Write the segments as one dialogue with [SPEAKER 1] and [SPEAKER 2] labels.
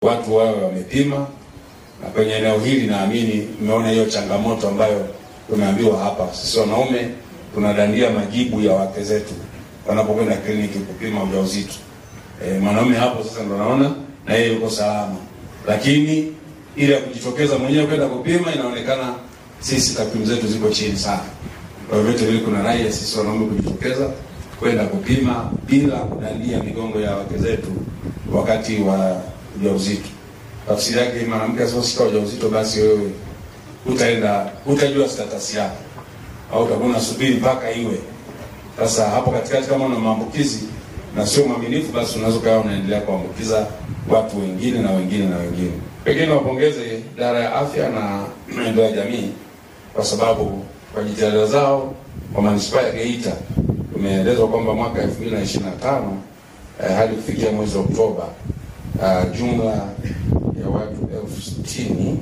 [SPEAKER 1] watu wao wamepima, na kwenye eneo hili naamini mmeona hiyo changamoto ambayo tumeambiwa hapa. Sisi wanaume tunadandia majibu ya wake zetu wanapokwenda kliniki kupima ujauzito. Mwanaume hapo sasa ndo naona na yeye yuko salama, lakini ile kujitokeza mwenyewe kwenda kupima inaonekana sisi takwimu zetu ziko chini sana. Kwa hivyo vile kuna rai ya sisi wanaume kujitokeza kwenda kupima bila kudandia migongo ya wake zetu wakati wa ujauzito. Tafsiri yake mwanamke asiyeshika ujauzito basi wewe utajua status yako au utakuwa subiri mpaka iwe. Sasa hapo katikati kama una maambukizi na sio mwaminifu, basi unaweza kawa unaendelea kuambukiza watu wengine na wengine na wengine. Pekee wapongeze idara ya afya na maendeleo ya jamii kwa sababu kwa jitihada zao kwa manispaa ya Geita tumeelezwa kwamba mwaka 2025 hadi kufikia mwezi Oktoba jumla ya watu 60,000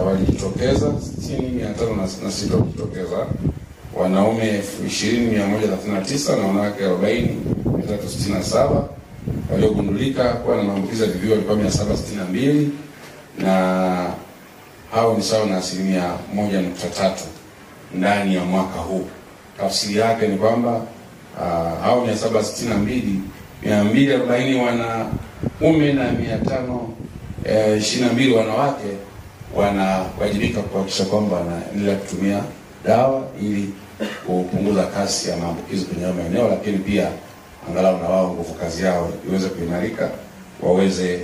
[SPEAKER 1] walijitokeza, 60,506 walijitokeza, wanaume 20,139 na wanawake 40,367. Waliogundulika kuwa na maambukizi ya VVU walikuwa 762 na hao ni sawa na 1.3% ndani ya mwaka huu. Tafsiri yake ni kwamba hao 762, 240 wanaume na 522 wanawake wanawajibika kuhakikisha kwamba wanaendelea kutumia dawa ili kupunguza kasi ya maambukizi kwenye maeneo, lakini pia angalau na wao nguvu kazi yao iweze kuimarika, waweze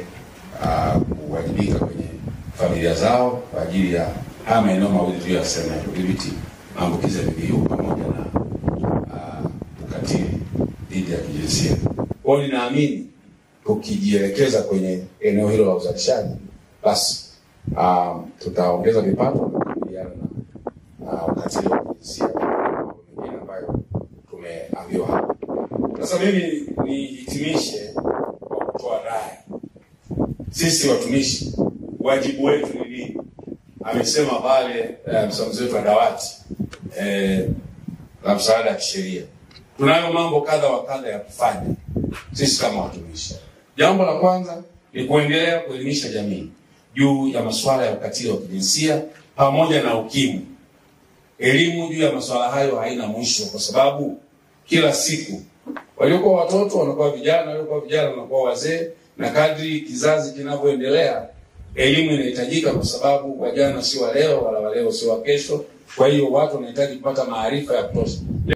[SPEAKER 1] kuwajibika kwenye familia zao kwa ajili ya maeneo mawili tuliyosema, kudhibiti maambukizi ya VVU pamoja na ukatili dhidi ya kijinsia. Kwa hiyo ninaamini tukijielekeza kwenye eneo hilo la uzalishaji, basi tutaongeza vipato kukabiliana na ukatili wa kijinsia mwingine ambayo tumeambiwa hapa. Sasa mimi nihitimishe kwa kutoa rai. Sisi watumishi, wajibu wetu ni nini? Amesema pale msimamizi wetu wa dawati la msaada wa kisheria. Tunayo mambo kadha wa kadha ya kufanya sisi kama watumishi. Jambo la kwanza ni kuendelea kuelimisha jamii juu ya masuala ya ukatili wa kijinsia pamoja na ukimwi. Elimu juu ya masuala hayo haina mwisho, kwa sababu kila siku waliokuwa watoto wanakuwa vijana, waliokuwa vijana wanakuwa wazee, na kadri kizazi kinavyoendelea elimu inahitajika, kwa sababu wajana si wa leo wala waleo si wa kesho. Kwa hiyo watu wanahitaji kupata maarifa ya kutosha.